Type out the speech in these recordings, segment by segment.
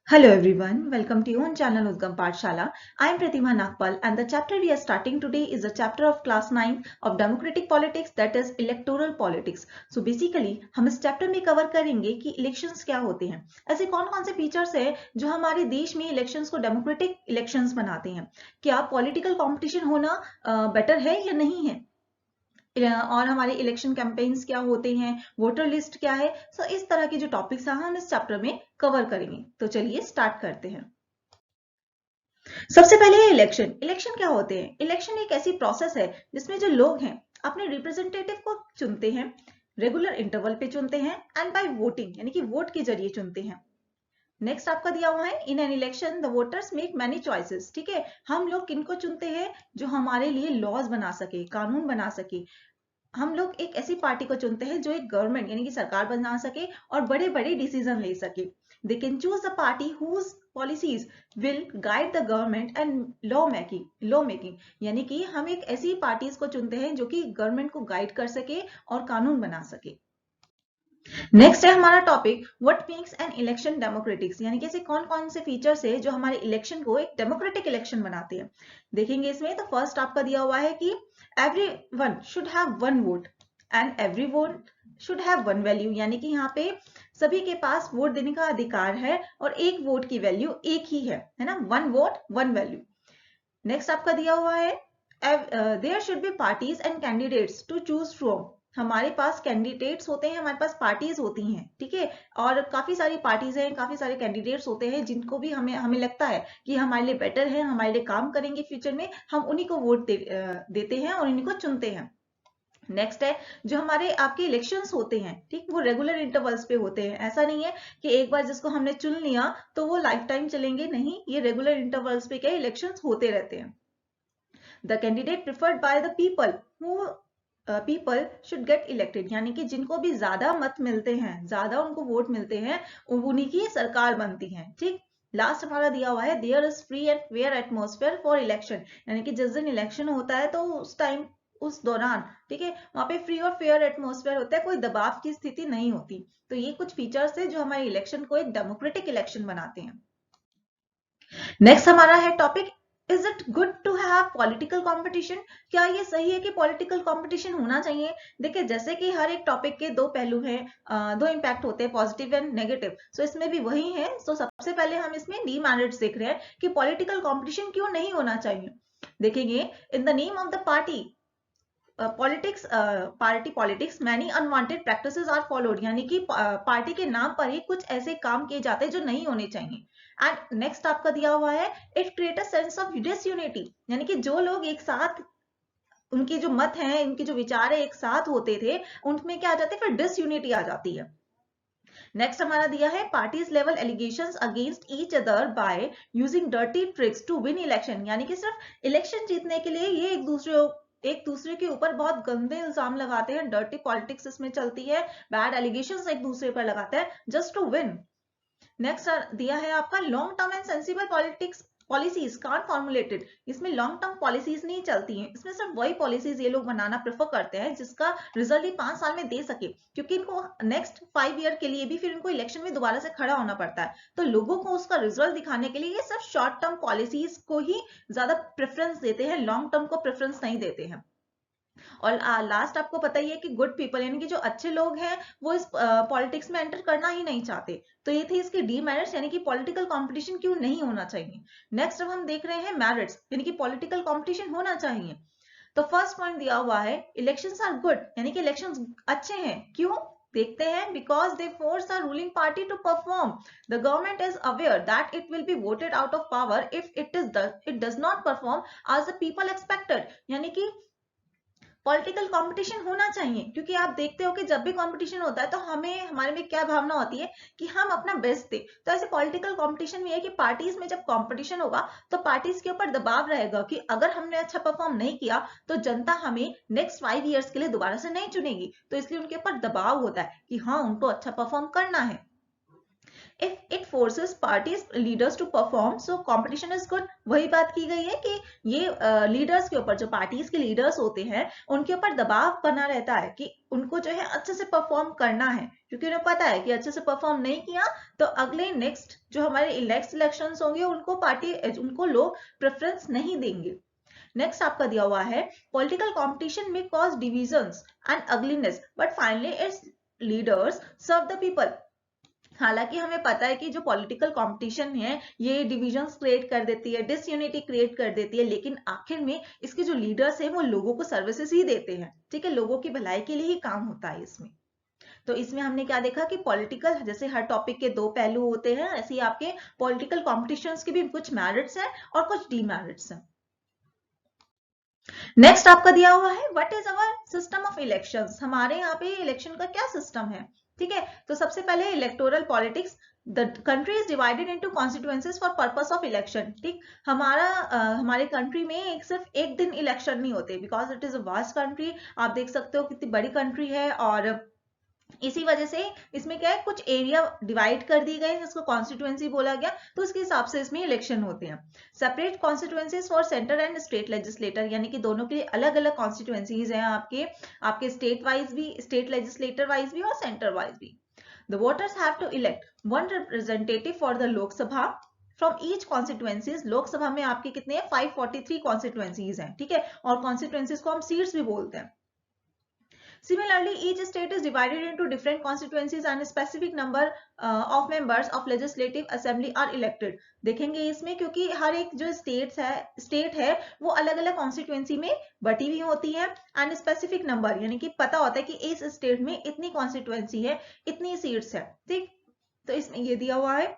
Hello everyone, welcome to your own channel Udgam Pathshala. I am Pratima Nagpal and the chapter we are starting today is a chapter of class 9 of democratic politics, that is electoral politics. So basically हम इस chapter में cover करेंगे कि elections क्या होते हैं, ऐसे कौन कौन से features हैं जो हमारे देश में elections को democratic elections बनाते हैं, क्या political competition होना better है या नहीं है, और हमारे इलेक्शन कैंपेन्स क्या होते हैं, वोटर लिस्ट क्या है। सो इस तरह के जो टॉपिक्स हैं हम इस चैप्टर में कवर करेंगे। तो चलिए स्टार्ट करते हैं। सबसे पहले इलेक्शन। इलेक्शन क्या होते हैं? इलेक्शन एक ऐसी प्रोसेस है जिसमें जो लोग हैं अपने रिप्रेजेंटेटिव को चुनते हैं, रेगुलर इंटरवल पे चुनते हैं एंड बाय वोटिंग यानी कि वोट के जरिए चुनते हैं। नेक्स्ट आपका दिया हुआ है, in an election the voters make many choices. ठीक है, हम लोग किनको चुनते हैं? जो हमारे लिए लॉज बना सके, कानून बना सके। हम लोग एक ऐसी पार्टी को चुनते हैं जो एक गवर्नमेंट यानी कि सरकार बना सके और बड़े बड़े डिसीजन ले सके। They can choose a party whose policies will guide the government and law making यानी कि हम एक ऐसी पार्टीज को चुनते हैं जो कि गवर्नमेंट को गाइड कर सके और कानून बना सके। नेक्स्ट है हमारा topic, what makes an election democratics यानी कि ऐसे कौन कौन से फीचर्स है जो हमारे इलेक्शन को एक डेमोक्रेटिक इलेक्शन बनाते हैं। देखेंगे इसमें। तो फर्स्ट आपका दिया हुआ है कि everyone should have one vote and every vote should have one value यानी कि यहाँ पे सभी के पास वोट देने का अधिकार है और एक वोट की वैल्यू एक ही है ना, one vote one value. Next आपका दिया हुआ है, there should be parties and candidates to choose from. हमारे पास कैंडिडेट्स होते हैं, हमारे पास पार्टीज होती हैं, ठीक है, और काफी सारी पार्टीज हैं, काफी सारे कैंडिडेट्स होते हैं जिनको भी हमें लगता है कि हमारे लिए बेटर है, हमारे लिए काम करेंगे फ्यूचर में, हम उन्हीं को वोट देते हैं और उन्हीं को चुनते हैं। नेक्स्ट है, जो हमारे आपके इलेक्शंस होते हैं, ठीक, वो रेगुलर इंटरवल्स पे होते हैं। ऐसा नहीं है कि एक बार जिसको हमने चुन लिया तो वो लाइफ टाइम चलेंगे, नहीं, ये रेगुलर इंटरवल्स पे क्या इलेक्शंस होते रहते हैं। The candidate preferred by the people who people should get elected यानी कि जिनको भी ज्यादा मत मिलते हैं, ज्यादा उनको वोट मिलते हैं, उन्हीं की सरकार बनती है। ठीक, लास्ट हमारा दिया हुआ है, there is free and fair atmosphere for election यानी कि जिस दिन इलेक्शन होता है तो उस टाइम, उस दौरान, ठीक है, वहां पे फ्री और फेयर एटमोस्फेयर होता है, कोई दबाव की स्थिति नहीं होती। तो ये कुछ फीचर्स है जो हमारे इलेक्शन को एक डेमोक्रेटिक इलेक्शन बनाते हैं। नेक्स्ट हमारा है topic, is it good to have political competition. क्या ये सही है कि पॉलिटिकल कंपटीशन होना चाहिए? देखिए, जैसे कि हर एक टॉपिक के दो पहलू हैं, दो इम्पैक्ट होते हैं, पॉजिटिव एंड नेगेटिव। सो इसमें भी वही है। तो सबसे पहले हम इसमें डीमेरिट्स देख रहे हैं कि पॉलिटिकल कंपटीशन क्यों नहीं होना चाहिए। देखेंगे, in the name of the party party politics many unwanted practices are followed यानी कि पार्टी के नाम पर ही कुछ ऐसे काम किए जाते हैं जो नहीं होने चाहिए। एंड नेक्स्ट आपका दिया हुआ है, it create a sense of disunity यानी कि जो लोग एक साथ, उनके जो मत हैं, उनके जो विचार है एक साथ होते थे, उनमें क्या आ जाते हैं, फिर डिसयूनिटी आ जाती है। नेक्स्ट हमारा दिया है, parties level allegations against each other by using dirty tricks to win election यानी कि सिर्फ इलेक्शन जीतने के लिए ये एक दूसरे के ऊपर बहुत गंदे इल्जाम लगाते हैं, डर्टी पॉलिटिक्स इसमें चलती है, बैड एलिगेशंस एक दूसरे पर लगाते हैं जस्ट टू विन। नेक्स्ट दिया है आपका, long term and sensible politics policies can't formulated. इसमें लॉन्ग टर्म पॉलिसीज नहीं चलती हैं, इसमें सिर्फ वही पॉलिसीज ये लोग बनाना प्रेफर करते हैं जिसका रिजल्ट ही 5 साल में दे सके, क्योंकि इनको नेक्स्ट 5 ईयर के लिए भी फिर इनको इलेक्शन में दोबारा से खड़ा होना पड़ता है। तो लोगों को उसका रिजल्ट दिखाने के लिए ये सिर्फ शॉर्ट टर्म पॉलिसीज को ही ज्यादा प्रेफरेंस देते हैं, लॉन्ग टर्म को प्रेफरेंस नहीं देते हैं। और लास्ट आपको पता ही है कि गुड पीपल यानी कि जो अच्छे लोग हैं वो इस पॉलिटिक्स में एंटर करना ही नहीं चाहते। तो ये थी इसकी डीमेरिट्स यानी कि पॉलिटिकल कंपटीशन क्यों नहीं होना चाहिए। नेक्स्ट अब हम देख रहे हैं मेरिट्स यानी कि पॉलिटिकल कंपटीशन होना चाहिए। तो फर्स्ट पॉइंट दिया हुआ है, इलेक्शंस आर गुड यानी कि इलेक्शंस अच्छे हैं। क्यों? देखते हैं, because they force the ruling party to perform. The government is aware that it will be voted out of power if it does not perform as the people expected यानी कि political competition होना चाहिए, क्योंकि आप देखते हो कि जब भी कंपटीशन होता है तो हमें, हमारे में क्या भावना होती है कि हम अपना बेस्ट दें। तो ऐसे पॉलिटिकल कंपटीशन में है कि पार्टीज में जब कंपटीशन होगा तो पार्टीज के ऊपर दबाव रहेगा कि अगर हमने अच्छा परफॉर्म नहीं किया तो जनता हमें नेक्स्ट 5 ईयर्स के लिए दोबारा से नहीं चुनेगी। तो इसलिए उनके ऊपर दबाव होता है कि हाँ, उनको अच्छा परफॉर्म करना है। If it forces parties leaders to perform so competition is good. वही बात की गई है कि ये लीडर्स के ऊपर, जो पार्टीज के लीडर्स होते हैं उनके ऊपर दबाव बना रहता है कि उनको जो है अच्छे से परफॉर्म करना है, क्योंकि उन्हें पता है कि अच्छे से परफॉर्म नहीं किया तो अगले नेक्स्ट जो हमारे इलेक्शंस होंगे उनको लोग प्रेफरेंस नहीं देंगे। नेक्स्ट आपका दिया हुआ है पॉलिटिकल कॉम्पिटिशन में cause divisions and ugliness but finally its leaders serve the people. हालांकि हमें पता है कि जो पॉलिटिकल कंपटीशन है ये डिविजन्स क्रिएट कर देती है, डिसयूनिटी क्रिएट कर देती है, लेकिन आखिर में इसके जो लीडर्स हैं वो लोगों को सर्विसेज ही देते हैं, ठीक है, लोगों की भलाई के लिए ही काम होता है इसमें। तो इसमें हमने क्या देखा कि पॉलिटिकल, जैसे हर टॉपिक के दो पहलू होते हैं, ऐसे ही आपके पॉलिटिकल कॉम्पिटिशन्स के भी कुछ मेरिट्स हैं और कुछ डीमेरिट्स हैं। नेक्स्ट आपका दिया हुआ है what is our system of elections. हमारे यहाँ पे इलेक्शन का क्या सिस्टम है, ठीक है। तो सबसे पहले electoral politics, the country is divided into constituencies for purpose of election, ठीक। हमारे कंट्री में सिर्फ एक दिन इलेक्शन नहीं होते, because it is a vast country. आप देख सकते हो कितनी बड़ी कंट्री है, और इसी वजह से इसमें क्या है, कुछ एरिया डिवाइड कर दी गई जिसको कॉन्स्टिट्यूएंसी बोला गया, तो उसके हिसाब से इसमें इलेक्शन होते हैं। Separate constituencies for centre and state legislator, यानी कि दोनों के अलग अलग कॉन्स्टिट्यूएंसीज हैं आपके स्टेट वाइज भी, स्टेट लेजिस्लेटर वाइज भी और सेंटर वाइज भी। The voters have to elect one representative for the Lok Sabha from each constituencies. Lok Sabha में आपके कितने हैं, 543 कॉन्स्टिट्यूएंसीज हैं, ठीक है, और कॉन्स्टिट्यूएंसीज को हम सीट्स भी बोलते हैं। Similarly, each state is divided into different constituencies and a specific number of members of legislative assembly are elected. देखेंगे इसमें, क्योंकि हर एक जो स्टेट है वो अलग अलग कॉन्स्टिट्यूएंसी में बटी हुई होती है, एंड स्पेसिफिक नंबर, यानी कि पता होता है कि इस स्टेट में इतनी कॉन्स्टिट्यूएंसी है, इतनी सीट्स है, ठीक। तो इसमें ये दिया हुआ है।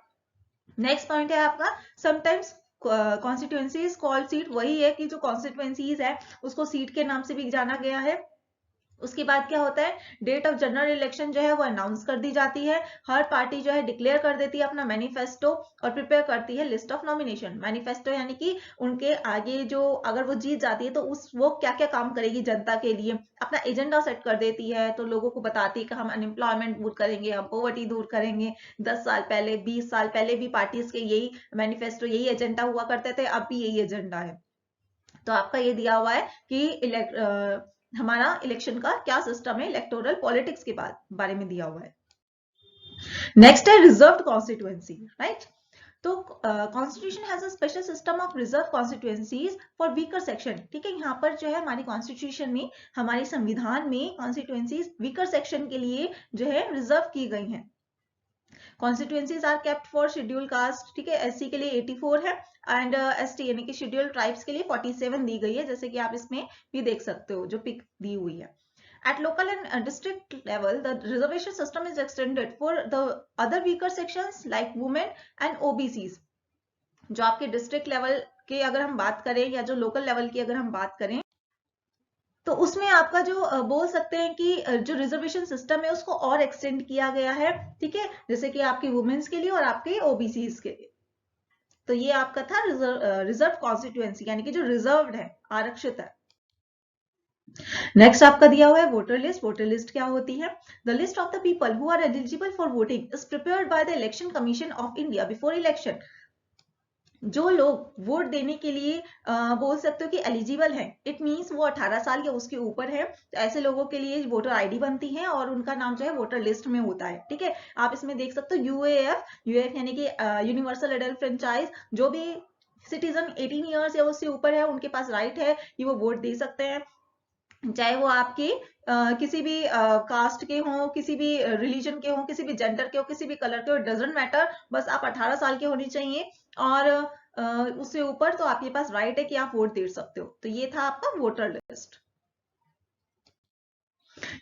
नेक्स्ट पॉइंट है आपका sometimes constituency is called seat. वही है कि जो कॉन्स्टिट्यूएंसीज है उसको सीट के नाम से भी जाना गया है। उसके बाद क्या होता है, डेट ऑफ जनरल इलेक्शन जो है वो अनाउंस कर दी जाती है। हर पार्टी जो है डिक्लेयर कर देती है अपना मैनिफेस्टो और प्रिपेयर करती है लिस्ट ऑफ नॉमिनेशन। मैनिफेस्टो यानी कि उनके आगे जो, अगर वो जीत जाती है तो वो क्या क्या काम करेगी जनता के लिए, अपना एजेंडा सेट कर देती है। तो लोगों को बताती है कि हम अनएम्प्लॉयमेंट दूर करेंगे, हम पॉवर्टी दूर करेंगे। 10 साल पहले, 20 साल पहले भी पार्टीज के यही मैनिफेस्टो, यही एजेंडा हुआ करते थे, अब भी यही एजेंडा है। तो आपका ये दिया हुआ है कि हमारा इलेक्शन का क्या सिस्टम है, इलेक्टोरल पॉलिटिक्स के बारे में दिया हुआ है। नेक्स्ट है रिजर्व्ड कॉन्स्टिट्यूएंसी, राइट। तो constitution has a special system of reserve constituencies for weaker section, ठीक है। यहाँ पर जो है हमारी कॉन्स्टिट्यूशन में, हमारे संविधान में कॉन्स्टिट्यूएंसीज वीकर सेक्शन के लिए जो है रिजर्व की गई हैं। Constituencies are kept for scheduled caste, ठीक है, एससी के लिए 84 है, एंड एसटी यानी कि शेड्यूल ट्राइब्स के लिए 47 दी गई है, जैसे कि आप इसमें भी देख सकते हो जो पिक दी हुई है। At local and district level, the reservation system is extended for the other weaker sections like women and OBCs. जो आपके डिस्ट्रिक्ट लेवल के अगर हम बात करें या जो लोकल लेवल की अगर हम बात करें, तो उसमें आपका जो बोल सकते हैं कि जो रिजर्वेशन सिस्टम है उसको और एक्सटेंड किया गया है, ठीक है, जैसे कि आपके वुमेन्स के लिए और आपके ओबीसीज के लिए। तो ये आपका था रिजर्व कॉन्स्टिट्यूएंसी, यानी कि जो रिजर्व्ड है, आरक्षित है। नेक्स्ट आपका दिया हुआ है वोटर लिस्ट। वोटर लिस्ट क्या होती है, the list of the people who are eligible for voting is prepared by the Election Commission of India before election. जो लोग वोट देने के लिए बोल सकते हो कि एलिजिबल है, इट मींस वो 18 साल या उसके ऊपर है, तो ऐसे लोगों के लिए वोटर आईडी बनती है और उनका नाम जो है वोटर लिस्ट में होता है, ठीक है। आप इसमें देख सकते हो यूएएफ यानी कि यूनिवर्सल एडल्ट फ्रेंचाइज, जो भी सिटीजन 18 ईयर्स या उससे ऊपर है उनके पास राइट है कि वो वोट दे सकते हैं, चाहे वो आपके किसी भी कास्ट के हों, किसी भी रिलीजन के हों, किसी भी जेंडर के हो, किसी भी कलर के हो, डजंट मैटर, बस आप 18 साल के होने चाहिए और उससे ऊपर तो आपके पास राइट है कि आप वोट दे सकते हो। तो ये था आपका वोटर लिस्ट।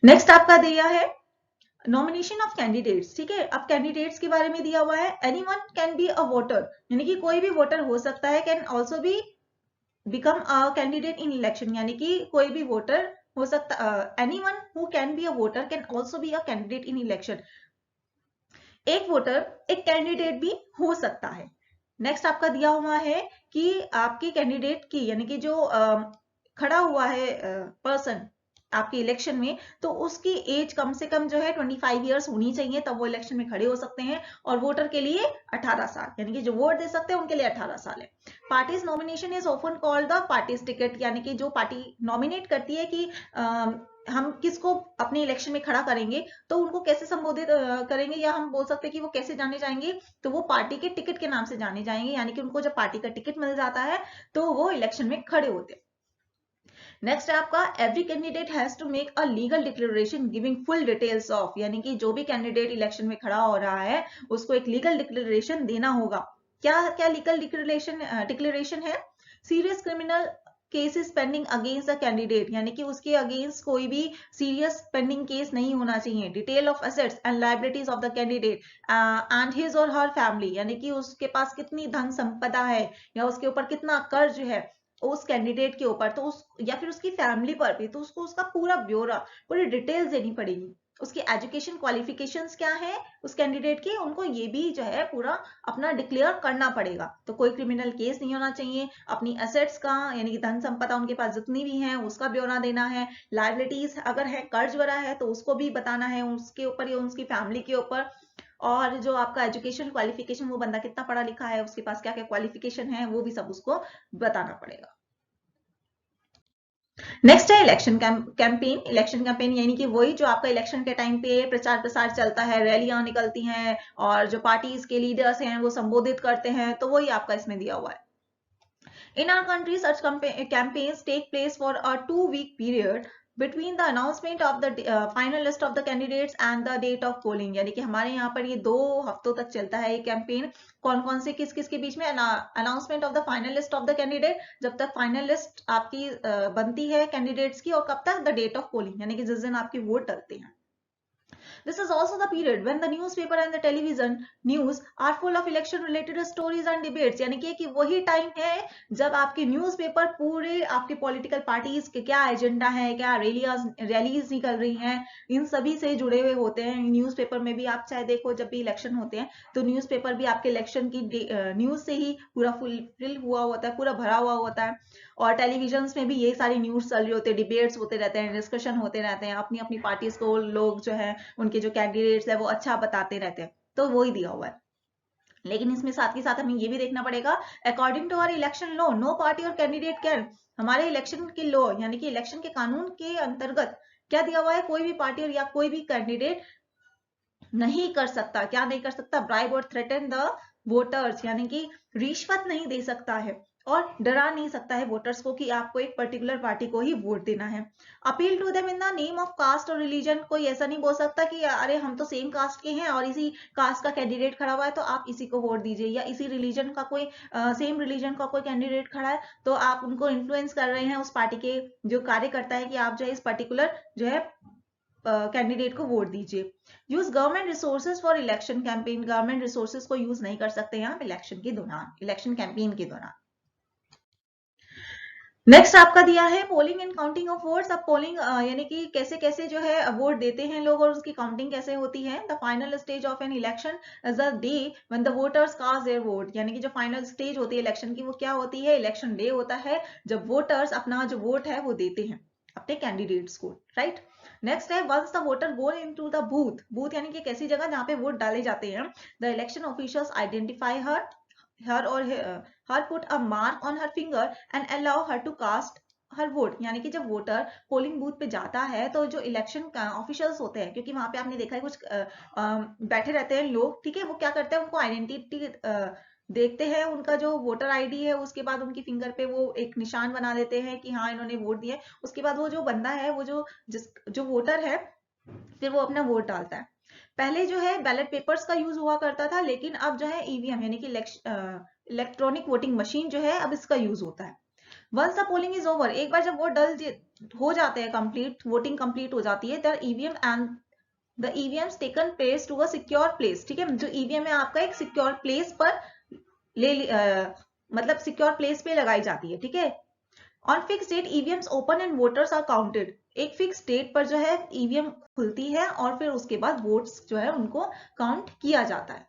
नेक्स्ट आपका दिया है नॉमिनेशन ऑफ कैंडिडेट्स, ठीक है। अब कैंडिडेट्स के बारे में दिया हुआ है anyone can be a voter, यानी कि कोई भी वोटर हो सकता है, can also be become a candidate in election, यानी कि कोई भी वोटर हो सकता, anyone who can be a voter can also be a candidate in election. एक वोटर एक कैंडिडेट भी हो सकता है। नेक्स्ट आपका दिया हुआ है कि आपके कैंडिडेट की, यानी कि जो खड़ा हुआ है पर्सन, आपके इलेक्शन में, तो उसकी एज कम से कम जो है 25 ईयर्स होनी चाहिए, तब वो इलेक्शन में खड़े हो सकते हैं। और वोटर के लिए 18 साल, यानी कि जो वोट दे सकते हैं उनके लिए 18 साल है। Parties nomination is often called the parties ticket, यानी कि जो पार्टी नॉमिनेट करती है कि हम किसको अपने इलेक्शन में खड़ा करेंगे, तो उनको कैसे संबोधित करेंगे, या हम बोल सकते हैं कि वो कैसे जाने जाएंगे, तो वो पार्टी के टिकट के नाम से जाने जाएंगे, यानी कि उनको जब पार्टी का टिकट मिल जाता है तो वो इलेक्शन में खड़े होते हैं। नेक्स्ट है आपका every candidate has to make a legal declaration giving full details of, यानी कि जो भी कैंडिडेट इलेक्शन में खड़ा हो रहा है उसको एक लीगल डिक्लेरेशन देना होगा। क्या क्या लीगल डिक्लेरेशन है? Serious criminal cases pending against the candidate, यानी कि उसके अगेंस्ट कोई भी सीरियस पेंडिंग केस नहीं होना चाहिए। Detail of assets and liabilities of the candidate and his और हर फैमिली, यानी कि उसके पास कितनी धन संपदा है या उसके ऊपर कितना कर्ज है उस कैंडिडेट के ऊपर, तो उस या फिर उसकी फैमिली पर भी, तो उसको उसका पूरा ब्यौरा, पूरी डिटेल्स देनी पड़ेगी। उसकी एजुकेशन क्वालिफिकेशंस क्या है उस कैंडिडेट की, उनको ये भी जो है पूरा अपना डिक्लेयर करना पड़ेगा। तो कोई क्रिमिनल केस नहीं होना चाहिए। अपनी एसेट्स का, यानी कि धन संपदा उनके पास जितनी भी है उसका ब्यौरा देना है। लायबिलिटीज अगर है, कर्ज वरा है, तो उसको भी बताना है उसके ऊपर या उसकी फैमिली के ऊपर। और जो आपका एजुकेशन क्वालिफिकेशन, वो बंदा कितना पढ़ा लिखा है, उसके पास क्या क्या क्वालिफिकेशन है, वो भी सब उसको बताना पड़ेगा। नेक्स्ट है इलेक्शन कैंपेन। इलेक्शन कैंपेन यानी कि वही जो आपका इलेक्शन के टाइम पे प्रचार प्रसार चलता है, रैलियां निकलती हैं और जो पार्टीज के लीडर्स हैं वो संबोधित करते हैं, तो वही आपका इसमें दिया हुआ है। In our country, such campaigns take place for a 2-week period between the announcement of the final list of the candidates and the date of polling, यानी कि हमारे यहाँ पर ये 2 हफ्तों तक चलता है ये कैंपेन। कौन कौन से किस किस के बीच में? Announcement of the final list of the candidate, जब तक फाइनल लिस्ट आपकी बनती है कैंडिडेट्स की, और कब तक? द डेट ऑफ पोलिंग, यानी कि जिस दिन आपके वोट डलते हैं। This is also the period when the newspaper and the television news are full of election related stories and debates, यानी कि वही टाइम है जब आपके न्यूज़पेपर पूरे आपके पॉलिटिकल पार्टीज के क्या एजेंडा है, क्या रैलीज निकल रही हैं, इन सभी से जुड़े हुए होते हैं। न्यूज़पेपर में भी आप चाहे देखो, जब भी इलेक्शन होते हैं तो न्यूज़पेपर भी आपके इलेक्शन की न्यूज से ही पूरा फुलफिल हुआ होता है, पूरा भरा हुआ होता है। और टेलीविजन में भी ये सारी न्यूज चल रही होती है, डिबेट्स होते रहते हैं, डिस्कशन होते रहते हैं, अपनी अपनी पार्टीज को लोग जो है उनके जो कैंडिडेट्स है वो अच्छा बताते रहते हैं, तो वो ही दिया हुआ है। लेकिन इसमें साथ के साथ हमें ये भी देखना पड़ेगा, according to our election law no party और कैंडिडेट कैन, हमारे इलेक्शन के लॉ यानी कि इलेक्शन के कानून के अंतर्गत क्या दिया हुआ है, कोई भी पार्टी और या कोई भी कैंडिडेट नहीं कर सकता, क्या नहीं कर सकता? ब्राइब और थ्रेटन द वोटर्स, यानी कि रिश्वत नहीं दे सकता है और डरा नहीं सकता है वोटर्स को कि आपको एक पर्टिकुलर पार्टी को ही वोट देना है। Appeal to them in the name of caste और रिलीजन, कोई ऐसा नहीं बोल सकता कि अरे हम तो सेम कास्ट के हैं और इसी कास्ट का कैंडिडेट खड़ा हुआ है तो आप इसी को वोट दीजिए, या इसी रिलीजन का कोई सेम रिलीजन का कोई कैंडिडेट खड़ा है तो आप उनको इन्फ्लुएंस कर रहे हैं, उस पार्टी के जो कार्यकर्ता है, कि आप जो है इस पर्टिकुलर जो है कैंडिडेट को वोट दीजिए। Use government resources for election campaign, government resources को यूज नहीं कर सकते हैं आप इलेक्शन के दौरान, इलेक्शन कैंपेन के दौरान। नेक्स्ट आपका दिया है polling and counting of votes. अब पोलिंग यानी कि कैसे कैसे जो है वोट देते हैं लोग और उसकी काउंटिंग कैसे होती है। The final stage of an election is the day when the voters cast their vote, यानी कि जो फाइनल स्टेज होती है इलेक्शन की वो क्या होती है? इलेक्शन डे होता है, जब वोटर्स अपना जो वोट है वो देते हैं अपने कैंडिडेट्स को, राइट। नेक्स्ट है once the voter go into the booth, booth यानी कि एक ऐसी जगह जहां पे वोट डाले जाते हैं। द इलेक्शन ऑफिशियल्स आइडेंटिफाई हर और her put a mark on her finger and allow her to cast her vote, यानी कि जब वोटर पोलिंग बूथ पे जाता है तो जो इलेक्शन ऑफिशियल्स होते हैं, क्योंकि वहां पे आपने देखा है कुछ बैठे रहते हैं लोग, ठीक है, वो क्या करते हैं, उनको आइडेंटिटी देखते हैं, उनका जो वोटर आईडी है उसके बाद उनकी फिंगर पे वो एक निशान बना देते हैं कि हाँ इन्होंने वोट दिया। उसके बाद वो जो बंदा है, वो जो वोटर है, फिर वो अपना वोट डालता है। पहले जो है बैलेट पेपर्स का यूज हुआ करता था, लेकिन अब जो है ईवीएम यानी कि इलेक्ट्रॉनिक वोटिंग मशीन जो है अब इसका यूज होता है। Once the polling is over, एक बार जब वोट हो जाते हैं कंप्लीट, वोटिंग कंप्लीट हो जाती है, the EVM and the EVMs taken place to a secure place, ठीक है, जो ईवीएम है आपका एक सिक्योर प्लेस पर मतलब सिक्योर प्लेस पे लगाई जाती है, ठीक है। On fix date EVMs open and voters are counted, एक फिक्स डेट पर जो है ईवीएम खुलती है और फिर उसके बाद वोट्स जो है उनको काउंट किया जाता है।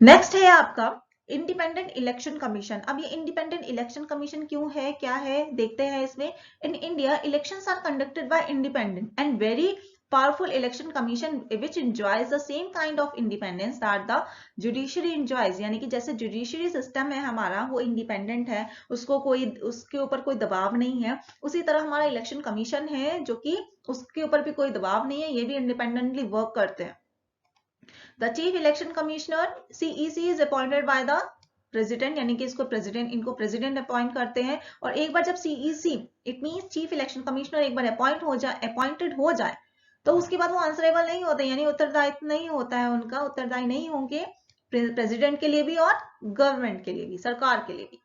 नेक्स्ट है आपका इंडिपेंडेंट इलेक्शन कमीशन। अब ये इंडिपेंडेंट इलेक्शन कमीशन क्यों है, क्या है, देखते हैं इसमें। In India elections are conducted by independent and very powerful election commission which enjoys the same kind of independence that the judiciary enjoys। यानी कि जैसे जुडिशरी सिस्टम है हमारा वो इंडिपेंडेंट है, उसको कोई, उसके ऊपर कोई दबाव नहीं है, उसी तरह हमारा इलेक्शन कमीशन है जो कि उसके ऊपर भी कोई दबाव नहीं है, ये भी इंडिपेंडेंटली वर्क करते हैं। The chief election commissioner CEC is appointed by the president, यानी कि इसको प्रेसिडेंट, इनको प्रेसिडेंट अपॉइंट करते हैं। और एक बार जब CEC it means chief election commissioner एक बार अपॉइंटेड हो जाए तो उसके बाद वो आंसरेबल नहीं होते, यानी उत्तरदायित्व नहीं होता है उनका, उत्तरदायी नहीं होंगे प्रेसिडेंट के लिए भी और गवर्नमेंट के लिए भी, सरकार के लिए भी।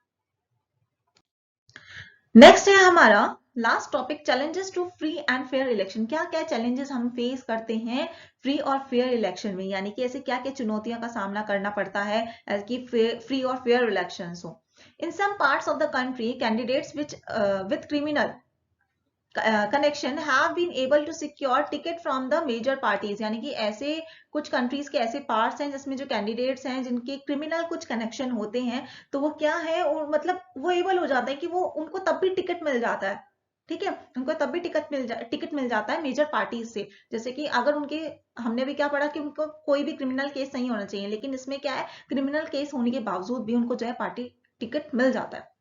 नेक्स्ट है हमारा last topic, challenges to free and fair election. क्या क्या चैलेंजेस हम फेस करते हैं फ्री और फेयर इलेक्शन में, यानी कि ऐसे क्या क्या चुनौतियों का सामना करना पड़ता है कि फ्री और फेयर इलेक्शंस हो। In some parts of the country candidates with criminal connection have been able to secure ticket from the major parties। यानी कि ऐसे कुछ कंट्रीज के ऐसे पार्ट्स हैं जिसमें जो कैंडिडेट्स हैं जिनके क्रिमिनल कुछ कनेक्शन होते हैं, तो वो क्या है, और मतलब वो एबल हो जाता है कि वो उनको तब भी टिकट मिल जाता है, ठीक है, उनको तब भी टिकट मिल जाता है मेजर पार्टीज से। जैसे कि अगर उनके, हमने भी क्या पढ़ा कि उनको कोई भी क्रिमिनल केस नहीं होना चाहिए, लेकिन इसमें क्या है, क्रिमिनल केस होने के बावजूद भी उनको जो है पार्टी टिकट मिल जाता है।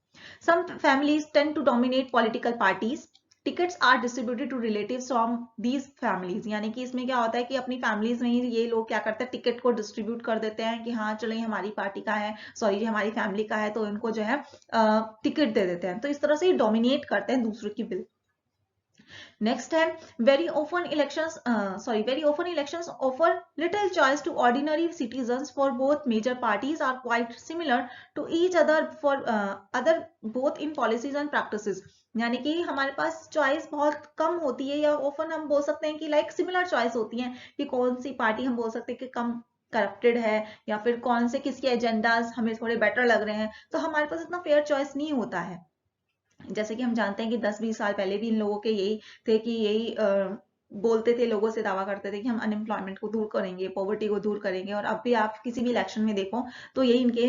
Some families tend to dominate political parties, tickets are distributed to relatives from these families. यानी कि इसमें क्या होता है कि अपनी फैमिलीज में ही ये लोग क्या करते हैं, टिकट को डिस्ट्रीब्यूट कर देते हैं कि हाँ चलो ये हमारी पार्टी का है, सॉरी हमारी फैमिली का है, तो इनको जो है टिकट दे देते हैं। तो इस तरह से डोमिनेट करते हैं दूसरों की बिल। नेक्स्ट है very often elections offer little choice to ordinary citizens, for both major parties are quite similar to each other for other both in policies and practices। यानी कि हमारे पास चॉइस बहुत कम होती है, या ऑफन हम बोल सकते हैं कि लाइक सिमिलर चॉइस होती है कि कौन सी पार्टी हम बोल सकते हैं कि कम करप्टेड है, या फिर कौन से किसके एजेंडाज हमें थोड़े बेटर लग रहे हैं। तो हमारे पास इतना फेयर चॉइस नहीं होता है। जैसे कि हम जानते हैं कि 10-20 साल पहले भी इन लोगों के यही थे कि यही बोलते थे, लोगों से दावा करते थे कि हम अनएम्प्लॉयमेंट को दूर करेंगे, पॉवर्टी को दूर करेंगे। और अब भी आप किसी भी इलेक्शन में देखो तो यही इनके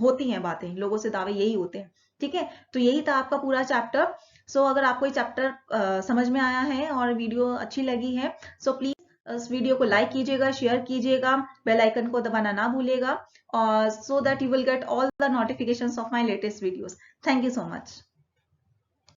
होती हैं बातें, लोगों से दावे यही होते हैं, ठीक है। तो यही था आपका पूरा चैप्टर। सो अगर आपको ये चैप्टर समझ में आया है और वीडियो अच्छी लगी है, सो प्लीज इस वीडियो को लाइक कीजिएगा, शेयर कीजिएगा, बेल आइकन को दबाना ना भूलिएगा, और so that you will get all the notifications of my latest videos. Thank you so much.